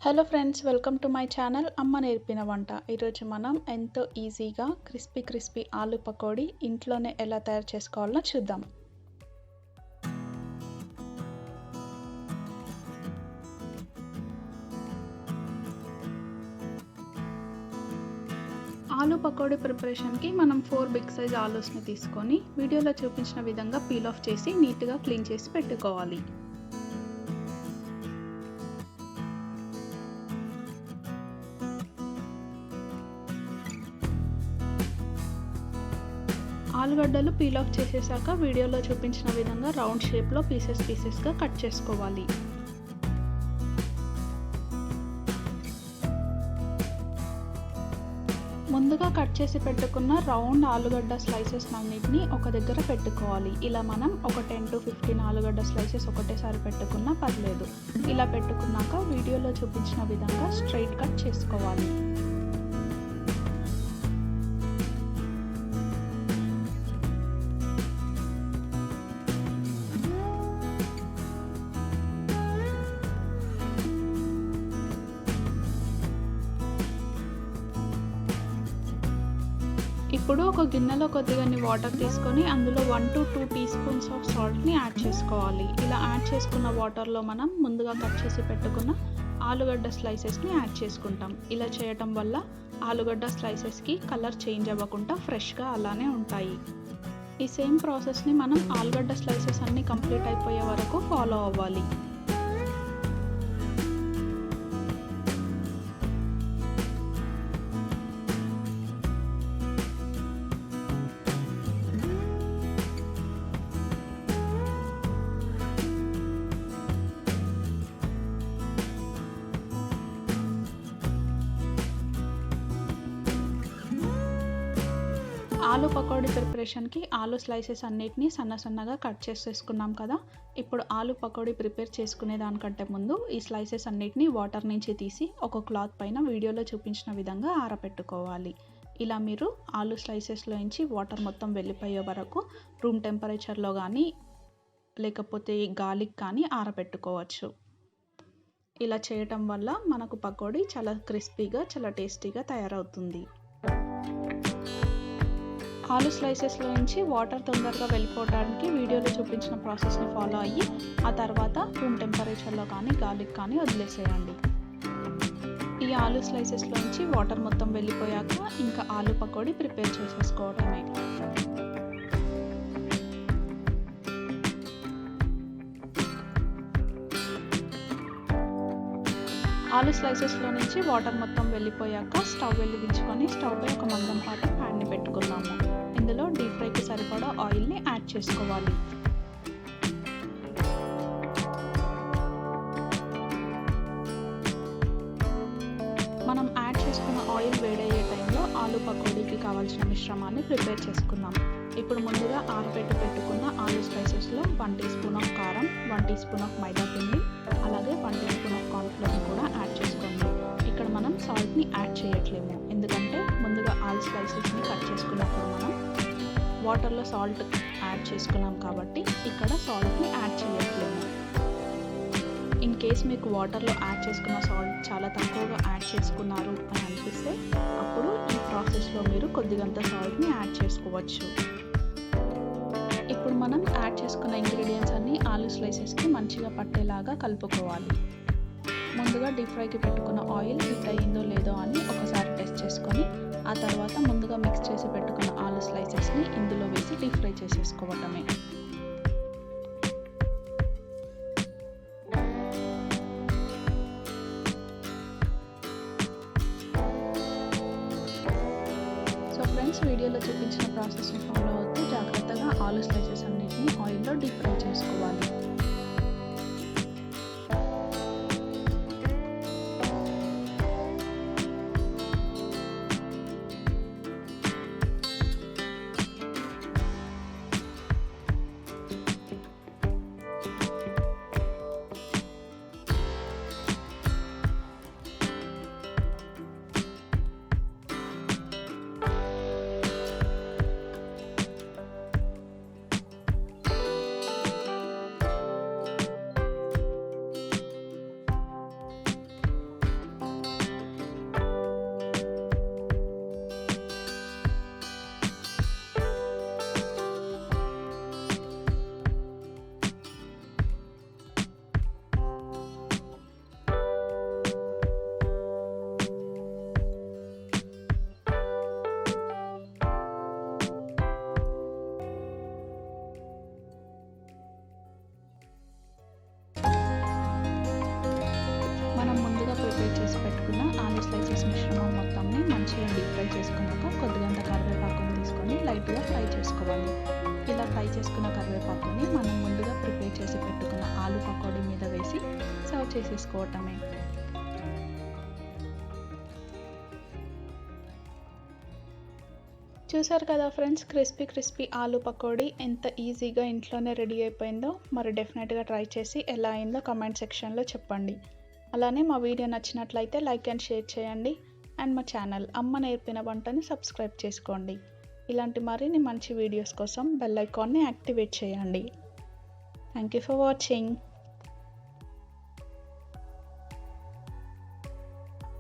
Hello friends, welcome to my channel అమ్మ నేర్పిన వంట. ఈరోజు మనం ఎంతో ఈజీగా క్రిస్పీ ఆలు పకోడీ ఇంట్లోనే ఎలా తయారు చేసుకోవాలో చూద్దాం. ఆలు పకోడీ ప్రిపరేషన్కి మనం 4 బిగ్ సైజ్ ఆలూస్ని తీసుకొని వీడియోలో చూపించిన విధంగా పీల్ ఆఫ్ చేసి నీట్గా క్లీన్ చేసి పెట్టుకోవాలి. ఆలుగడ్డలు పీల్ ఆఫ్ చేసేసాక వీడియోలో చూపించిన విధంగా రౌండ్ షేప్లో పీసెస్గా కట్ చేసుకోవాలి. ముందుగా కట్ చేసి పెట్టుకున్న రౌండ్ ఆలుగడ్డ స్లైసెస్ అన్నిటిని ఒక దగ్గర పెట్టుకోవాలి. ఇలా మనం ఒక 10 to 15 ఆలుగడ్డ స్లైసెస్ ఒకటేసారి పెట్టుకున్నా పర్లేదు. ఇలా పెట్టుకున్నాక వీడియోలో చూపించిన విధంగా స్ట్రైట్ కట్ చేసుకోవాలి. ఇప్పుడు ఒక గిన్నెలో కొద్దిగా వాటర్ తీసుకొని అందులో 1 to 2 టీ స్పూన్స్ ఆఫ్ సాల్ట్ని యాడ్ చేసుకోవాలి. ఇలా యాడ్ చేసుకున్న వాటర్లో మనం ముందుగా కట్ చేసి పెట్టుకున్న ఆలుగడ్డ స్లైసెస్ని యాడ్ చేసుకుంటాం. ఇలా చేయటం వల్ల ఆలుగడ్డ స్లైసెస్కి కలర్ చేంజ్ అవ్వకుండా ఫ్రెష్గా అలానే ఉంటాయి. ఈ సేమ్ ప్రాసెస్ని మనం ఆలుగడ్డ స్లైసెస్ అన్నీ కంప్లీట్ అయిపోయే వరకు ఫాలో అవ్వాలి. ఆలు పకోడీ ప్రిపరేషన్కి ఆలు స్లైసెస్ అన్నిటిని సన్నగా కట్ చేసేసుకున్నాం కదా. ఇప్పుడు ఆలు పకోడీ ప్రిపేర్ చేసుకునే దానికంటే ముందు ఈ స్లైసెస్ అన్నిటిని వాటర్ నుంచి తీసి ఒక క్లాత్ పైన వీడియోలో చూపించిన విధంగా ఆరబెట్టుకోవాలి. ఇలా మీరు ఆలు స్లైసెస్లో నుంచి వాటర్ మొత్తం వెళ్ళిపోయే వరకు రూమ్ టెంపరేచర్లో కానీ లేకపోతే గాలికి కానీ ఆరబెట్టుకోవచ్చు. ఇలా చేయటం వల్ల మనకు పకోడీ చాలా క్రిస్పీగా చాలా టేస్టీగా తయారవుతుంది. ఆలు స్లైసెస్లో నుంచి వాటర్ తొందరగా వెళ్ళిపోవడానికి వీడియోలో చూపించిన ప్రాసెస్ని ఫాలో అయ్యి ఆ తర్వాత రూమ్ టెంపరేచర్లో కానీ గాలికి కానీ వదిలేసేయండి. ఈ ఆలు స్లైసెస్లో నుంచి వాటర్ మొత్తం వెళ్ళిపోయాక ఇంకా ఆలు పకోడీ ప్రిపేర్ చేసేసుకోవడమే. ఆలు స్లైసెస్లో నుంచి వాటర్ మొత్తం వెళ్ళిపోయాక స్టవ్ వెలిగించుకొని స్టవ్ పై ఒక మందం పాటు ప్యాన్ని పెట్టుకుందాము. ఇందులో డీప్ ఫ్రైకి సరిపడా ఆయిల్ని యాడ్ చేసుకోవాలి. మనం యాడ్ చేసుకున్న ఆయిల్ వేడయ్యే టైంలో ఆలు పకోడీకి కావాల్సిన మిశ్రమాన్ని ప్రిపేర్ చేసుకుందాం. ఇప్పుడు ముందుగా పెట్టుకున్న ఆలు స్లైసెస్లో 1 టీ స్పూన్ ఆఫ్ కారం, 1 టీ స్పూన్ ఆఫ్ మైదా పిండి, అలాగే 1 టీ స్పూన్ ఆఫ్ కార్న్ఫ్లోర్ కూడా యాడ్ చేసుకోండి. ఇక్కడ మనం సాల్ట్ని యాడ్ చేయట్లేము, ఎందుకంటే ముందుగా ఆలు స్లైసెస్ని కట్ చేసుకున్నప్పుడు మనం వాటర్లో సాల్ట్ యాడ్ చేసుకున్నాం కాబట్టి ఇక్కడ సాల్ట్ని యాడ్ చేయట్లేము. ఇన్ కేస్ మీకు వాటర్లో యాడ్ చేసుకున్న సాల్ట్ చాలా తక్కువగా యాడ్ చేసుకున్నారు అని అనిపిస్తే అప్పుడు ఈ ప్రాసెస్లో మీరు కొద్దిగంత సాల్ట్ని యాడ్ చేసుకోవచ్చు. ఇప్పుడు మనం యాడ్ చేసుకున్న ఇంగ్రీడియంట్స్ అన్నీ ఆలు స్లైసెస్కి మంచిగా పట్టేలాగా కలుపుకోవాలి. ముందుగా డీప్ ఫ్రైకి పెట్టుకున్న ఆయిల్ హీట్ అయ్యిందో లేదో అని ఒకసారి టెస్ట్ చేసుకొని ఆ తర్వాత ముందుగా మిక్స్ చేసి పెట్టుకున్న ఆలు స్లైసెస్ని ఇందులో వేసి డీప్ ఫ్రై చేసేసుకోవటమే. సో ఫ్రెండ్స్, వీడియోలో చూపించిన ప్రాసెస్ని ఫాలో అవుతూ జాగ్రత్తగా ఆలు స్లైసెస్ అన్నిటిని ఆయిల్లో డీప్ ఫ్రై చేసుకోవాలి. చేసుకున్న కరివేపాకుని మనం ముందుగా ప్రిపేర్ చేసి పెట్టుకున్న ఆలు పకోడీ మీద వేసి సర్వ్ చేసేసుకోవటమే. చూసారు కదా ఫ్రెండ్స్, క్రిస్పీ ఆలు పకోడీ ఎంత ఈజీగా ఇంట్లోనే రెడీ అయిపోయిందో. మరి డెఫినెట్గా ట్రై చేసి ఎలా అయిందో కామెంట్ సెక్షన్లో చెప్పండి. అలానే మా వీడియో నచ్చినట్లయితే లైక్ అండ్ షేర్ చేయండి. అండ్ మా ఛానల్ అమ్మ నేర్పిన వంటని సబ్స్క్రైబ్ చేసుకోండి. ఇలాంటి మరిన్ని మంచి వీడియోస్ కోసం బెల్ ఐకాన్ని యాక్టివేట్ చేయండి. Thank you for watching.